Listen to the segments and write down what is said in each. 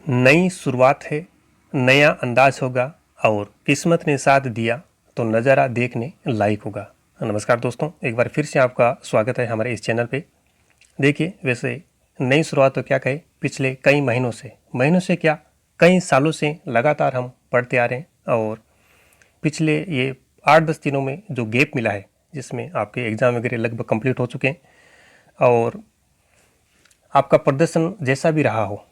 नई शुरुआत है, नया अंदाज होगा और किस्मत ने साथ दिया तो नज़ारा देखने लायक होगा। नमस्कार दोस्तों, एक बार फिर से आपका स्वागत है हमारे इस चैनल पे। देखिए, वैसे नई शुरुआत तो क्या कहे, पिछले कई महीनों से क्या कई सालों से लगातार हम पढ़ते आ रहे हैं और पिछले ये 8-10 दिनों में जो गैप मिला है, जिसमें आपके एग्ज़ाम वगैरह लगभग कंप्लीट हो चुके हैं और आपका प्रदर्शन जैसा भी रहा हो,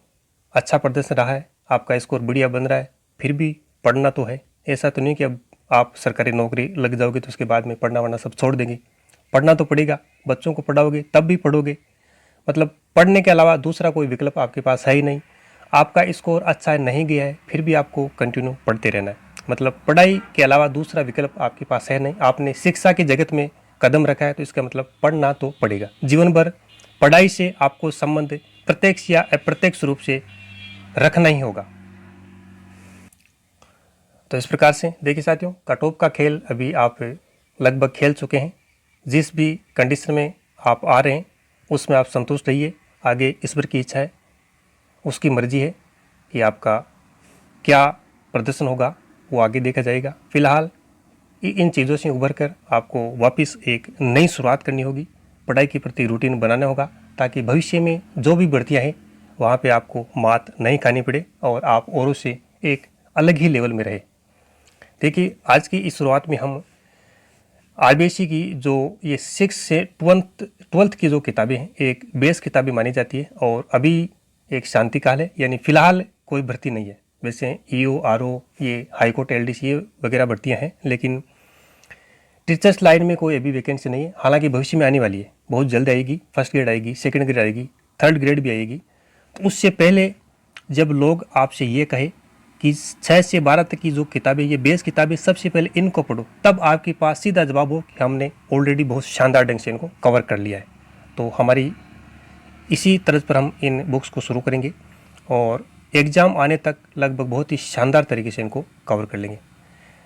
अच्छा प्रदर्शन रहा है, आपका स्कोर बढ़िया बन रहा है, फिर भी पढ़ना तो है। ऐसा तो नहीं कि अब आप सरकारी नौकरी लग जाओगे तो उसके बाद में पढ़ना वढ़ना सब छोड़ देंगे। पढ़ना तो पड़ेगा, बच्चों को पढ़ाओगे तब भी पढ़ोगे। मतलब पढ़ने के अलावा दूसरा कोई विकल्प आपके पास है ही नहीं। आपका स्कोर अच्छा नहीं गया है, फिर भी आपको कंटिन्यू पढ़ते रहना है। मतलब पढ़ाई के अलावा दूसरा विकल्प आपके पास है नहीं। आपने शिक्षा की जगत में कदम रखा है तो इसका मतलब पढ़ना तो पड़ेगा। जीवन भर पढ़ाई से आपको संबंध प्रत्यक्ष या अप्रत्यक्ष रूप से रखना ही होगा। तो इस प्रकार से देखिए साथियों, कट ऑफ का खेल अभी आप लगभग खेल चुके हैं। जिस भी कंडीशन में आप आ रहे हैं उसमें आप संतुष्ट रहिए। आगे ईश्वर की इच्छा है, उसकी मर्जी है कि आपका क्या प्रदर्शन होगा, वो आगे देखा जाएगा। फिलहाल इन चीज़ों से उभर कर आपको वापस एक नई शुरुआत करनी होगी। पढ़ाई के प्रति रूटीन बनाना होगा ताकि भविष्य में जो भी भर्तियाँ हैं वहाँ पे आपको मात नहीं खानी पड़े और आप औरों से एक अलग ही लेवल में रहे। देखिए, आज की इस शुरुआत में हम आरबीएससी की जो ये 6 से 12th की जो किताबें हैं, एक बेस किताबें मानी जाती है और अभी एक शांति काल है, यानी फिलहाल कोई भर्ती नहीं है। वैसे ईओ, आरओ, ये हाईकोर्ट, एलडीसी ये वगैरह भर्तियाँ हैं, लेकिन टीचर्स लाइन में कोई अभी वैकेंसी नहीं है। हालांकि भविष्य में आने वाली है, बहुत जल्द आएगी। फर्स्ट ग्रेड आएगी, सेकंड ग्रेड आएगी, थर्ड ग्रेड भी आएगी। तो उससे पहले जब लोग आपसे ये कहे कि 6 से 12 तक की जो किताबें, ये बेस किताबें, सबसे पहले इनको पढ़ो, तब आपके पास सीधा जवाब हो कि हमने ऑलरेडी बहुत शानदार ढंग से इनको कवर कर लिया है। तो हमारी इसी तर्ज पर हम इन बुक्स को शुरू करेंगे और एग्ज़ाम आने तक लगभग बहुत ही शानदार तरीके से इनको कवर कर लेंगे।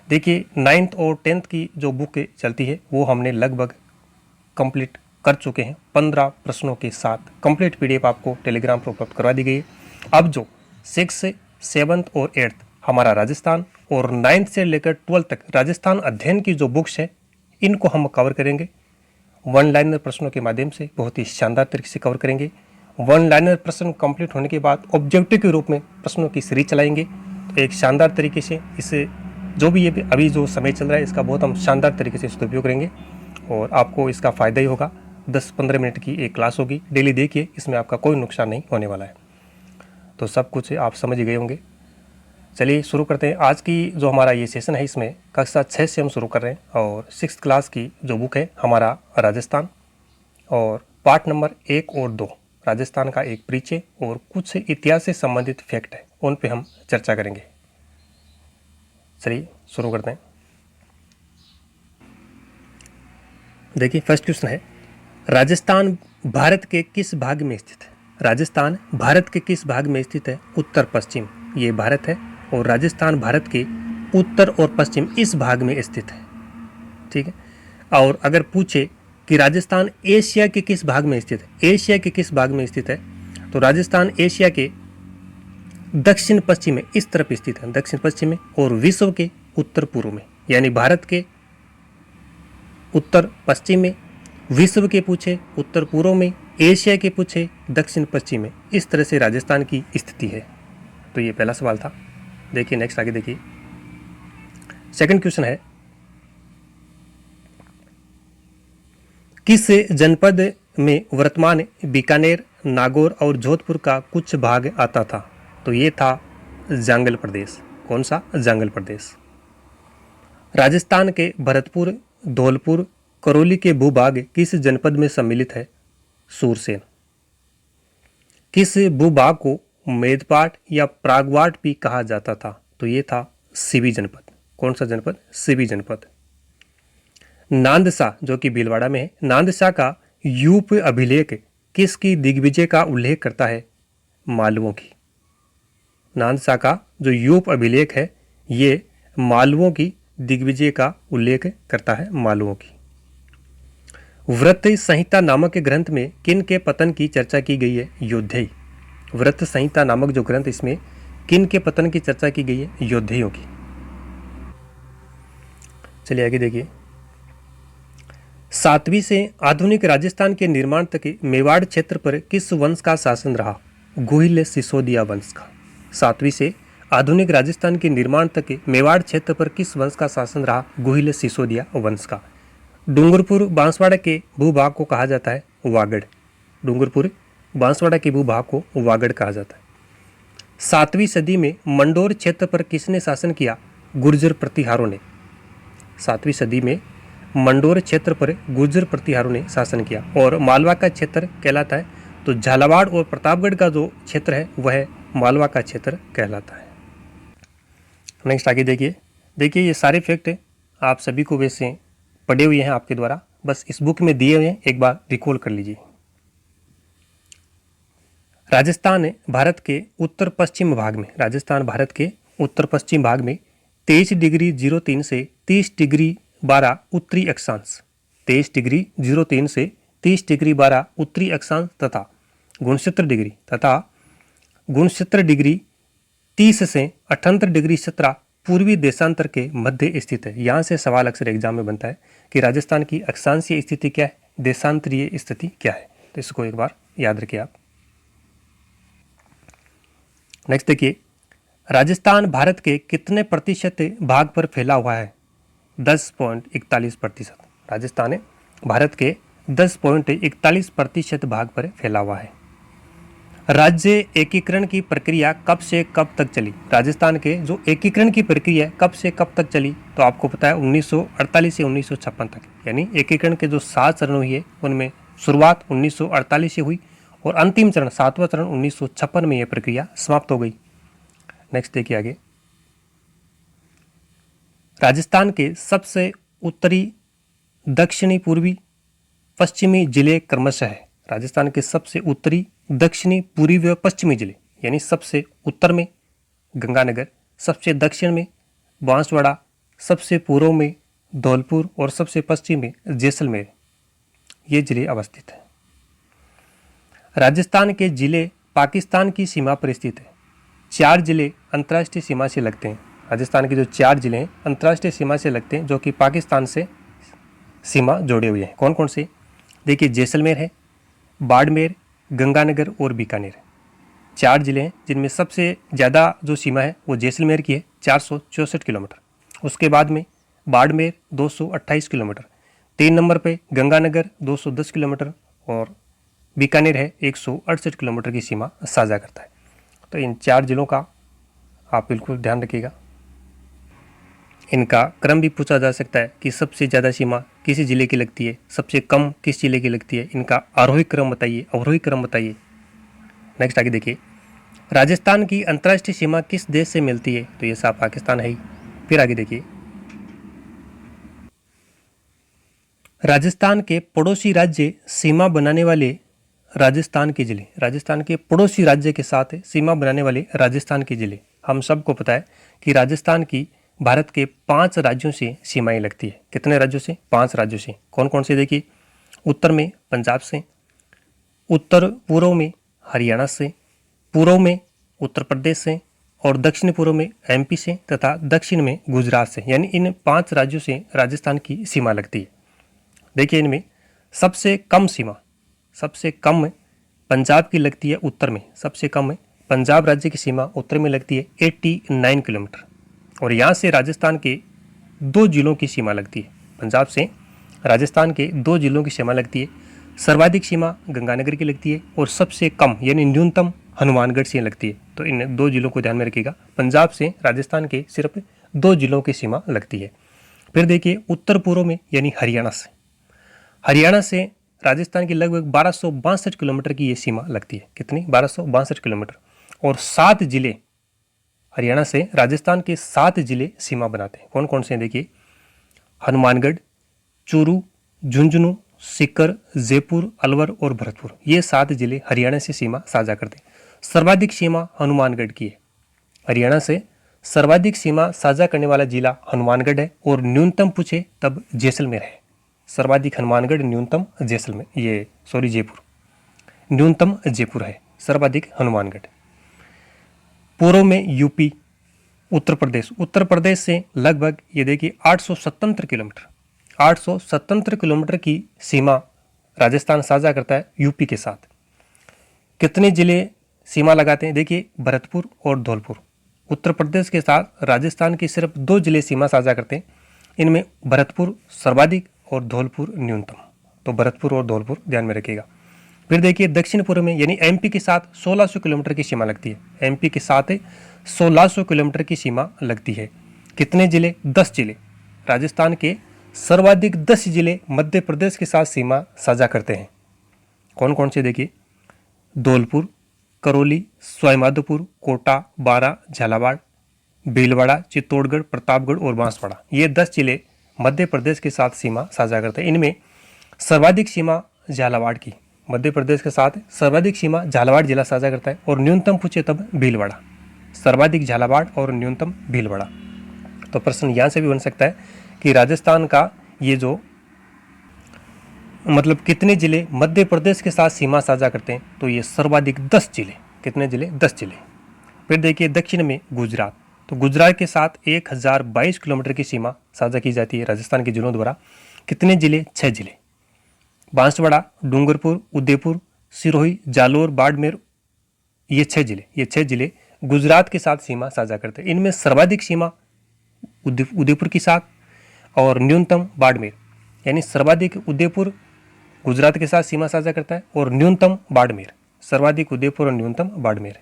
देखिए, 9th और 10th की जो बुक चलती है वो हमने लगभग कंप्लीट कर चुके हैं। 15 प्रश्नों के साथ कंप्लीट पीडीएफ आपको टेलीग्राम पर उपलब्ध करवा दी गई है। अब जो 6, 7th और 8th हमारा राजस्थान और 9th से लेकर 12th तक राजस्थान अध्ययन की जो बुक्स है, इनको हम कवर करेंगे। वन लाइनर प्रश्नों के माध्यम से बहुत ही शानदार तरीके से कवर करेंगे। वन लाइनर प्रश्न कंप्लीट होने के बाद ऑब्जेक्टिव के रूप में प्रश्नों की सीरीज चलाएंगे। तो एक शानदार तरीके से इसे जो भी ये अभी जो समय चल रहा है इसका बहुत हम शानदार तरीके से सदुपयोग करेंगे और आपको इसका फ़ायदा ही होगा। 10-15 मिनट की एक क्लास होगी, डेली देखिए, इसमें आपका कोई नुकसान नहीं होने वाला है। तो सब कुछ आप समझ गए होंगे। चलिए शुरू करते हैं। आज की जो हमारा ये सेशन है, इसमें कक्षा 6 से हम शुरू कर रहे हैं और 6th क्लास की जो बुक है हमारा राजस्थान, और पार्ट नंबर 1 और 2 राजस्थान का एक परिचय और कुछ इतिहास से संबंधित फैक्ट है, उन पे हम चर्चा करेंगे। चलिए शुरू करते हैं। देखिए, फर्स्ट क्वेश्चन है, राजस्थान भारत के किस भाग में स्थित है? राजस्थान भारत के किस भाग में स्थित है? उत्तर पश्चिम ये भारत है और राजस्थान भारत के उत्तर और पश्चिम इस भाग में स्थित है। ठीक है। और अगर पूछे कि राजस्थान एशिया के किस भाग में स्थित है, एशिया के किस भाग में स्थित है, तो राजस्थान एशिया के दक्षिण पश्चिम में, इस तरफ स्थित है, दक्षिण पश्चिम में, और विश्व के उत्तर पूर्व में, यानी भारत के उत्तर पश्चिम में, विश्व के पूछे उत्तर पूर्व में, एशिया के पूछे दक्षिण पश्चिम में, इस तरह से राजस्थान की स्थिति है। तो ये पहला सवाल था। देखिए नेक्स्ट, आगे देखिए। सेकंड क्वेश्चन है, किस जनपद में वर्तमान बीकानेर, नागौर और जोधपुर का कुछ भाग आता था? तो ये था जांगल प्रदेश। कौन सा? जांगल प्रदेश। राजस्थान के भरतपुर, धौलपुर, करौली के भूभाग किस जनपद में सम्मिलित है? सूरसेन। किस भूभाग को मेदपाट या प्रागवाट भी कहा जाता था? तो ये था सीवी जनपद। कौन सा जनपद? सीवी जनपद। नांदसा, जो कि भीलवाड़ा में है, नांदसा का यूप अभिलेख किसकी दिग्विजय का उल्लेख करता है? मालवों की। नांदसा का जो यूप अभिलेख है ये मालवों की दिग्विजय का उल्लेख करता है, मालवों की। व्रत संहिता नामक ग्रंथ में किन के पतन की चर्चा की गई है? योद्धेय। व्रत संहिता नामक जो ग्रंथ, इसमें किन के पतन की चर्चा की गई है? योद्धेयों की। चलिए आगे देखिए, 7वीं से आधुनिक राजस्थान के निर्माण तक मेवाड़ क्षेत्र पर किस वंश का शासन रहा? गुहिल सिसोदिया वंश का। 7वीं से आधुनिक राजस्थान के निर्माण तक मेवाड़ क्षेत्र पर किस वंश का शासन रहा? गुहिल सिसोदिया वंश का। डूंगरपुर बांसवाड़ा के भूभाग को कहा जाता है वागड़। डूंगरपुर बांसवाड़ा के भूभाग को वागड़ कहा जाता है। 7वीं सदी में मंडोर क्षेत्र पर किसने शासन किया? गुर्जर प्रतिहारों ने। 7वीं सदी में मंडोर क्षेत्र पर गुर्जर प्रतिहारों ने शासन किया। और मालवा का क्षेत्र कहलाता है, तो झालावाड़ और प्रतापगढ़ का जो क्षेत्र है वह मालवा का क्षेत्र कहलाता है। नेक्स्ट आगे देखिए, ये सारे फैक्ट आप सभी को वैसे पढ़े हुए हैं आपके द्वारा, बस इस बुक में दिए हुए हैं, एक बार रिकॉल कर लीजिए। राजस्थान भारत के उत्तर पश्चिम भाग में, राजस्थान भारत के उत्तर पश्चिम भाग में 23 डिग्री 03 से 30 डिग्री 12 उत्तरी अक्षांश, 23 डिग्री 03 से 30 डिग्री 12 उत्तरी अक्षांश तथा गुणसूत्र डिग्री 30 से 78 डिग्री 17 पूर्वी देशांतर के मध्य स्थित है। यहाँ से सवाल अक्सर एग्जाम में बनता है कि राजस्थान की अक्षांशीय स्थिति क्या है, देशांतरीय स्थिति क्या है, तो इसको एक बार याद रखिए आप। नेक्स्ट देखिए, राजस्थान भारत के कितने प्रतिशत भाग पर फैला हुआ है? 10.41%। राजस्थान भारत के 10.41% भाग पर फैला हुआ है। राज्य एकीकरण की प्रक्रिया कब से कब तक चली? राजस्थान के जो एकीकरण की प्रक्रिया कब से कब तक चली, तो आपको पता है 1948 से 1956 तक, यानी एकीकरण के जो 7 चरण हुए उनमें शुरुआत 1948 से हुई और अंतिम चरण 7वां चरण 1956 में यह प्रक्रिया समाप्त हो गई। नेक्स्ट देखिए आगे, राजस्थान के सबसे उत्तरी, दक्षिणी, पूर्वी, पश्चिमी जिले क्रमशः है। राजस्थान के सबसे उत्तरी, दक्षिणी, पूर्वी व पश्चिमी जिले, यानी सबसे उत्तर में गंगानगर, सबसे दक्षिण में बांसवाड़ा, सबसे पूर्व में धौलपुर और सबसे पश्चिम में जैसलमेर, ये जिले अवस्थित हैं। राजस्थान के जिले पाकिस्तान की सीमा पर स्थित है। 4 जिले अंतर्राष्ट्रीय सीमा से लगते हैं। राजस्थान के जो 4 जिले हैं अंतर्राष्ट्रीय सीमा से लगते हैं, जो कि पाकिस्तान से सीमा जोड़े हुए हैं। कौन कौन से? देखिए, जैसलमेर है, बाड़मेर, गंगानगर और बीकानेर। 4 जिले हैं जिनमें सबसे ज़्यादा जो सीमा है वो जैसलमेर की है, 464 किलोमीटर। उसके बाद में बाड़मेर 228 किलोमीटर, 3 नंबर पे गंगानगर 210 किलोमीटर और बीकानेर है 168 किलोमीटर की सीमा साझा करता है। तो इन 4 जिलों का आप बिल्कुल ध्यान रखिएगा। इनका क्रम भी पूछा जा सकता है कि सबसे ज़्यादा सीमा किसी जिले की लगती है, सबसे कम किस जिले की लगती है, इनका आरोही क्रम बताइए, अवरोही क्रम बताइए। नेक्स्ट आगे देखिए, राजस्थान की अंतर्राष्ट्रीय सीमा किस देश से मिलती है? तो ये साफ पाकिस्तान है ही। फिर आगे देखिए, राजस्थान के पड़ोसी राज्य सीमा बनाने वाले राजस्थान के जिले, राजस्थान के पड़ोसी राज्य के साथ सीमा बनाने वाले राजस्थान के जिले। हम सबको पता है कि राजस्थान की भारत के 5 राज्यों से सीमाएं लगती है। कितने राज्यों से? 5 राज्यों से। कौन कौन से? देखिए, उत्तर में पंजाब से, उत्तर पूर्व में हरियाणा से, पूर्व में उत्तर प्रदेश से और दक्षिण पूर्व में एमपी से तथा दक्षिण में गुजरात से, यानी इन 5 राज्यों से राजस्थान की सीमा लगती है। देखिए, इनमें सबसे कम सीमा, सबसे कम पंजाब की लगती है उत्तर में, सबसे कम पंजाब राज्य की सीमा उत्तर में लगती है 89 किलोमीटर। और यहाँ से राजस्थान के 2 जिलों की सीमा लगती है। पंजाब से राजस्थान के 2 जिलों की सीमा लगती है। सर्वाधिक सीमा गंगानगर की लगती है और सबसे कम यानी न्यूनतम हनुमानगढ़ से लगती है। तो इन 2 जिलों को ध्यान में रखिएगा। पंजाब से राजस्थान के सिर्फ 2 जिलों की सीमा लगती है। फिर देखिए, उत्तर पूर्व में यानी हरियाणा से राजस्थान की लगभग 1262 किलोमीटर की ये सीमा लगती है। कितनी? 1262 किलोमीटर। और 7 जिले, हरियाणा से राजस्थान के 7 जिले सीमा बनाते हैं। कौन कौन से हैं? देखिए, हनुमानगढ़, चूरू, झुंझुनू, सीकर, जयपुर, अलवर और भरतपुर, ये 7 जिले हरियाणा से सीमा साझा करते हैं। सर्वाधिक सीमा हनुमानगढ़ की है। हरियाणा से सर्वाधिक सीमा साझा करने वाला जिला हनुमानगढ़ है और न्यूनतम पूछे तब जैसलमेर है। सर्वाधिक हनुमानगढ़, न्यूनतम जैसलमेर, जयपुर, न्यूनतम जयपुर है, सर्वाधिक हनुमानगढ़। पूर्व में यूपी, उत्तर प्रदेश, उत्तर प्रदेश से लगभग ये देखिए 877 किलोमीटर की सीमा राजस्थान साझा करता है यूपी के साथ। कितने जिले सीमा लगाते हैं? देखिए भरतपुर और धौलपुर। उत्तर प्रदेश के साथ राजस्थान के सिर्फ 2 जिले सीमा साझा करते हैं, इनमें भरतपुर सर्वाधिक और धौलपुर न्यूनतम। तो भरतपुर और धौलपुर ध्यान में रखिएगा। फिर देखिए दक्षिण पूर्व में यानी एमपी के साथ 1600 किलोमीटर की सीमा लगती है। एमपी के साथ 1600 किलोमीटर की सीमा लगती है। कितने जिले? 10 जिले। राजस्थान के सर्वाधिक 10 जिले मध्य प्रदेश के साथ सीमा साझा करते हैं। कौन कौन से? देखिए धौलपुर, करौली, सवाईमाधोपुर, कोटा, बारां, झालावाड़, भीलवाड़ा, चित्तौड़गढ़, प्रतापगढ़ और बांसवाड़ा। ये 10 जिले मध्य प्रदेश के साथ सीमा साझा करते हैं। इनमें सर्वाधिक सीमा झालावाड़ की, मध्य प्रदेश के साथ सर्वाधिक सीमा झालावाड़ जिला साझा करता है, और न्यूनतम पूछे तब भीलवाड़ा। सर्वाधिक झालावाड़ और न्यूनतम भीलवाड़ा। तो प्रश्न यहाँ से भी बन सकता है कि राजस्थान का ये जो मतलब कितने जिले मध्य प्रदेश के साथ सीमा साझा करते हैं? तो ये सर्वाधिक 10 जिले। कितने जिले? 10 जिले। फिर देखिए दक्षिण में गुजरात। तो गुजरात के साथ 1022 किलोमीटर की सीमा साझा की जाती है राजस्थान के जिलों द्वारा। कितने जिले? 6 जिले। बांसवाड़ा, डूंगरपुर, उदयपुर, सिरोही, जालोर, बाड़मेर, ये 6 जिले गुजरात के साथ सीमा साझा करते हैं। इनमें सर्वाधिक सीमा उदयपुर के साथ और न्यूनतम बाड़मेर, यानी सर्वाधिक उदयपुर गुजरात के साथ सीमा साझा करता है और न्यूनतम बाड़मेर। सर्वाधिक उदयपुर और न्यूनतम बाड़मेर।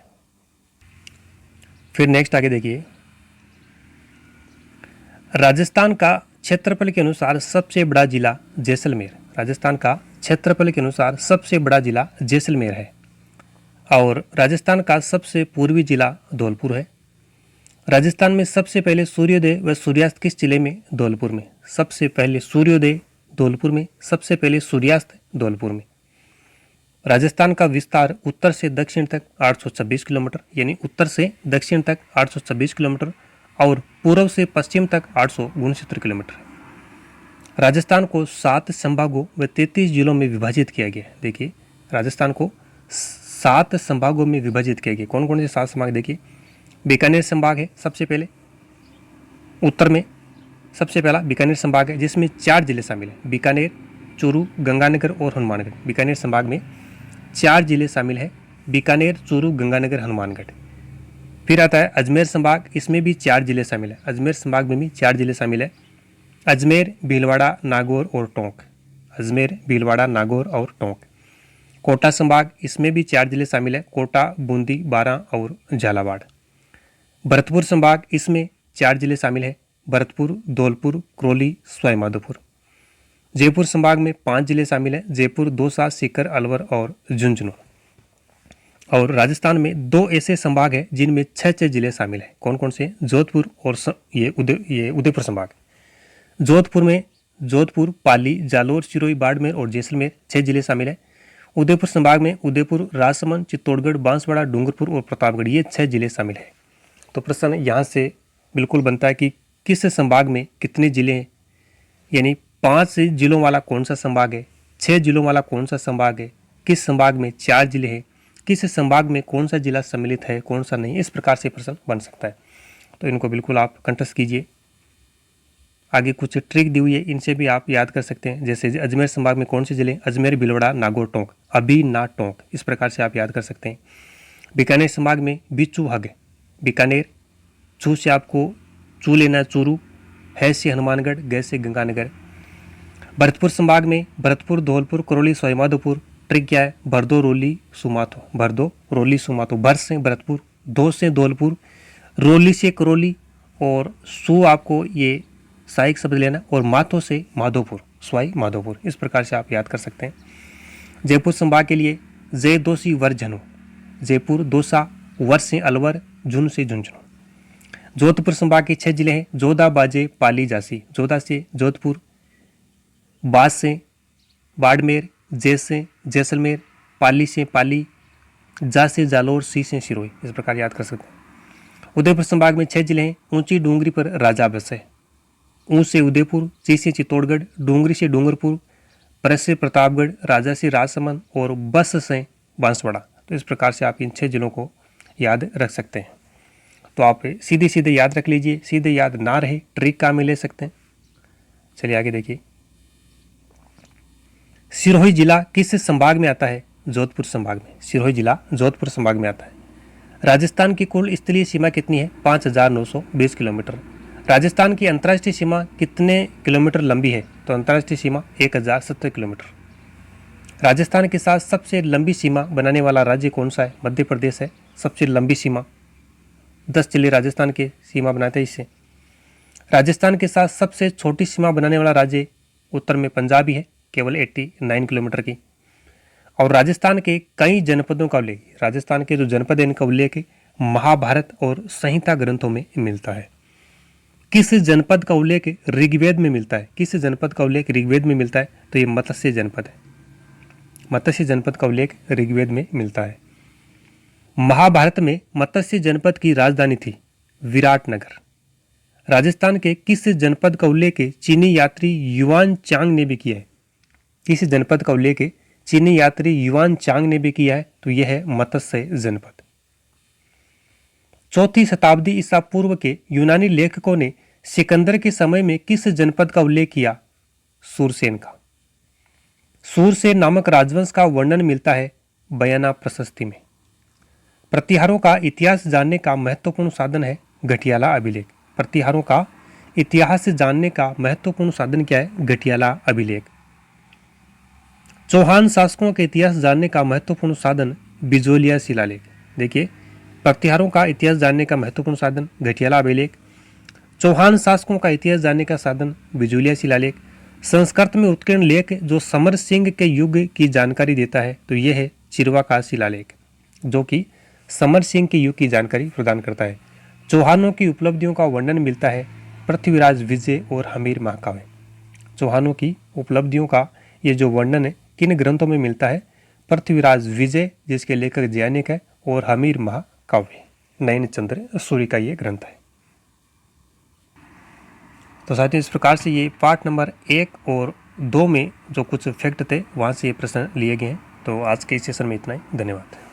फिर नेक्स्ट आगे देखिए, राजस्थान का क्षेत्रफल के अनुसार सबसे बड़ा जिला जैसलमेर। राजस्थान का क्षेत्रफल के अनुसार सबसे बड़ा जिला जैसलमेर है, और राजस्थान का सबसे पूर्वी जिला धौलपुर है। राजस्थान में सबसे पहले सूर्योदय व सूर्यास्त किस जिले में? धौलपुर में। सबसे पहले सूर्योदय धौलपुर में, सबसे पहले सूर्यास्त धौलपुर में। राजस्थान का विस्तार उत्तर से दक्षिण तक 826 किलोमीटर, यानी उत्तर से दक्षिण तक 826 किलोमीटर, और पूर्व से पश्चिम तक 869 किलोमीटर। राजस्थान को 7 संभागों व 33 जिलों में विभाजित किया गया है। देखिए राजस्थान को 7 संभागों में विभाजित किया गया। कौन कौन से 7 संभाग? देखिए बीकानेर संभाग है सबसे पहले, उत्तर में सबसे पहला बीकानेर संभाग है, जिसमें 4 जिले शामिल हैं। बीकानेर, चूरू, गंगानगर और हनुमानगढ़। बीकानेर संभाग में 4 जिले शामिल हैं, बीकानेर, चूरू, गंगानगर, हनुमानगढ़। फिर आता है अजमेर संभाग, इसमें भी 4 जिले शामिल हैं। अजमेर संभाग में भी 4 जिले शामिल हैं, अजमेर, भीलवाड़ा, नागौर और टोंक। अजमेर, भीलवाड़ा, नागौर और टोंक। कोटा संभाग, इसमें भी 4 जिले शामिल हैं, कोटा, बूंदी, बारां और झालावाड़। भरतपुर संभाग, इसमें 4 जिले शामिल हैं, भरतपुर, धौलपुर, करौली, सवाईमाधोपुर। जयपुर संभाग में 5 जिले शामिल हैं, जयपुर, दौसा, सीकर, अलवर और झुंझुनू। और राजस्थान में 2 ऐसे संभाग हैं जिनमें 6 जिले शामिल हैं। कौन कौन से? जोधपुर और ये उदयपुर संभाग। जोधपुर में जोधपुर, पाली, जालोर, सिरोही, बाड़मेर और जैसलमेर 6 जिले शामिल हैं। उदयपुर संभाग में उदयपुर, राजसमंद, चित्तौड़गढ़, बांसवाड़ा, डूंगरपुर और प्रतापगढ़, ये 6 जिले शामिल हैं। तो प्रश्न यहाँ से बिल्कुल बनता है कि किस संभाग में कितने जिले हैं, यानी 5 जिलों वाला कौन सा संभाग है, 6 जिलों वाला कौन सा संभाग है, किस संभाग में 4 जिले हैं, किस संभाग में कौन सा जिला सम्मिलित है, कौन सा नहीं। इस प्रकार से प्रश्न बन सकता है। तो इनको बिल्कुल आप कंठस्थ कीजिए। आगे कुछ ट्रिक दी हुई है, इनसे भी आप याद कर सकते हैं। जैसे अजमेर संभाग में कौन से जिले? अजमेर, भीलवाड़ा, नागौर, टोंक। अभी ना टोंक, इस प्रकार से आप याद कर सकते हैं। बीकानेर संभाग में बिच्छू, हग, बीकानेर। छू से आपको चू लेना, चूरू। है से हनुमानगढ़, गै से गंगानगर। भरतपुर संभाग में भरतपुर, धौलपुर, करौली, सवाईमाधोपुर। ट्रिक क्या है? भरदो, रोली, सुमाथो। भरदो, रोली, सुमाथो। भर से भरतपुर, धो से धौलपुर, रोली से करौली, और सु आपको ये सहायक शब्द लेना, और माथो से माधोपुर, सवाई माधोपुर। इस प्रकार से आप याद कर सकते हैं। जयपुर संभाग के लिए जय, दोसी, वर, झनु। जयपुर, दौसा, वर से अलवर, झुन से झुंझुनू। जोधपुर संभाग के 6 जिले हैं, जोधा, बाजे, पाली, झांसी। जोधा से जोधपुर, बाज से बाड़मेर, जय से जैसलमेर, पाली से पाली, जा से जालोर, सी से सिरोही। इस प्रकार याद कर सकते हैं। उदयपुर संभाग में 6 जिले हैं, ऊंची डूंगरी पर राजा बस है। ऊं से उदयपुर, ची से चित्तौड़गढ़, डूंगरी से डूंगरपुर, पर से प्रतापगढ़, राजा से राजसमंद और बस से बांसवाड़ा। तो इस प्रकार से आप इन 6 जिलों को याद रख सकते हैं। तो आप सीधे सीधे याद रख लीजिए, सीधे याद ना रहे ट्रिक काम में ले सकते हैं। चलिए आगे देखिए, सिरोही जिला किस संभाग में आता है? जोधपुर संभाग में। सिरोही जिला जोधपुर संभाग में आता है। राजस्थान की कुल स्थलीय सीमा कितनी है? 5,920 किलोमीटर। राजस्थान की अंतर्राष्ट्रीय सीमा कितने किलोमीटर लंबी है? तो अंतर्राष्ट्रीय सीमा 1070 किलोमीटर। राजस्थान के साथ सबसे लंबी सीमा बनाने वाला राज्य कौन सा है? मध्य प्रदेश है सबसे लंबी सीमा। 10 जिले राजस्थान के सीमा बनाते हैं इससे। राजस्थान के साथ सबसे छोटी सीमा बनाने वाला राज्य उत्तर में पंजाब ही है, केवल 89 किलोमीटर की। और राजस्थान के कई जनपदों का उल्लेख, राजस्थान के जो जनपद है इनका उल्लेख महाभारत और संहिता ग्रंथों में मिलता है। किस जनपद का उल्लेख ऋग्वेद में मिलता है? किस जनपद का उल्लेख ऋग्वेद में मिलता है? तो ये मत्स्य जनपद है। मत्स्य जनपद का उल्लेख ऋग्वेद में मिलता है। महाभारत में मत्स्य जनपद की राजधानी थी विराटनगर। राजस्थान के किस जनपद का उल्लेख चीनी यात्री युआन चांग ने भी किया है? किस जनपद का उल्लेख चीनी यात्री युआन चांग ने भी किया है? तो यह है मत्स्य जनपद। 4वीं शताब्दी ईसा पूर्व के यूनानी लेखकों ने सिकंदर के समय में किस जनपद का उल्लेख किया? सूरसेन का। सूरसेन नामक राजवंश का वर्णन मिलता है बयाना प्रशस्ति में। प्रतिहारों का इतिहास जानने का महत्वपूर्ण साधन है घटियाला अभिलेख। प्रतिहारों का इतिहास जानने का महत्वपूर्ण साधन क्या है? घटियाला अभिलेख। चौहान शासकों के इतिहास जानने का महत्वपूर्ण साधन बिजोलिया शिलालेख। देखिए, प्रतिहारों का इतिहास जानने का महत्वपूर्ण साधन घटियाला अभिलेख, चौहान शासकों का इतिहास जानने का साधन बिजोलिया शिलालेख। संस्कृत में उत्कीर्ण लेख जो समर सिंह के युग की जानकारी देता है तो यह है चिरवा का शिलालेख, जो कि समर सिंह के युग की जानकारी प्रदान करता है। चौहानों की उपलब्धियों का वर्णन मिलता है पृथ्वीराज विजय और हमीर महाकाव्य। चौहानों की उपलब्धियों का ये जो वर्णन है किन ग्रंथों में मिलता है? पृथ्वीराज विजय जिसके लेखक जैनिक है, और हमीर महाकाव्य नयन चंद्र सूर्य का ये ग्रंथ है। तो साथियों, इस प्रकार से ये पार्ट नंबर 1 और 2 में जो कुछ फैक्ट थे वहाँ से ये प्रश्न लिए गए हैं। तो आज के इस सेशन में इतना ही। धन्यवाद।